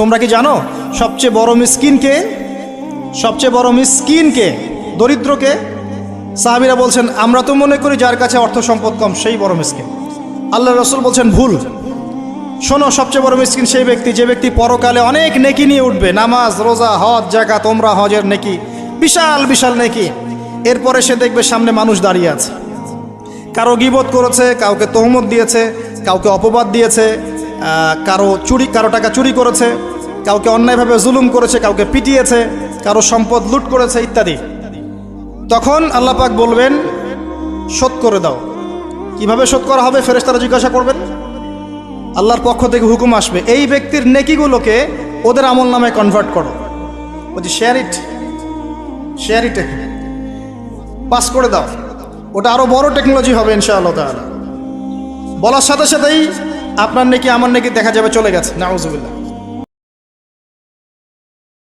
তোমরা কি জানো সবচেয়ে বড় মিসকিন কে? সবচেয়ে বড় মিসকিন কে? দরিদ্রকে? সাহাবীরা বলছেন আমরা তো মনে করি যার কাছে অর্থ সম্পদ কম সেই বড় মিসকিন। আল্লাহ রাসূল বলছেন ভুল। শোনো, সবচেয়ে বড় মিসকিন সেই ব্যক্তি যে ব্যক্তি পরকালে অনেক নেকি নিয়ে উঠবে, নামাজ, রোজা, হজ, যাকাত, ওমরা, হজের নেকি, বিশাল বিশাল নেকি। এরপরে সে দেখবে সামনে মানুষ দাঁড়িয়ে আছে, কারো গীবত করেছে, কাউকে তহমত দিয়েছে, কাউকে অপবাদ দিয়েছে, কারো টাকা চুরি করেছে, কাউকে অন্যায়ভাবে জুলুম করেছে, কাউকে পিটিয়েছে, কারো সম্পদ লুট করেছে ইত্যাদি। তখন আল্লাহ পাক বলবেন শোধ করে দাও। কিভাবে শোধ করা হবে? ফেরেশতারা জিজ্ঞাসা করবেন, আল্লাহর পক্ষ থেকে হুকুম আসবে এই ব্যক্তির নেকিগুলোকে ওদের আমল নামে কনভার্ট করো। বলছি শেয়ার ইট পাস করে দাও। ওটা আরো বড় টেকনোলজি হবে ইনশাআল্লাহ তাআলা। বলার সাথে সাথেই আপনার নেকি আমার নেকি দেখা যাবে চলে গেছে, নাউজুবিল্লাহ।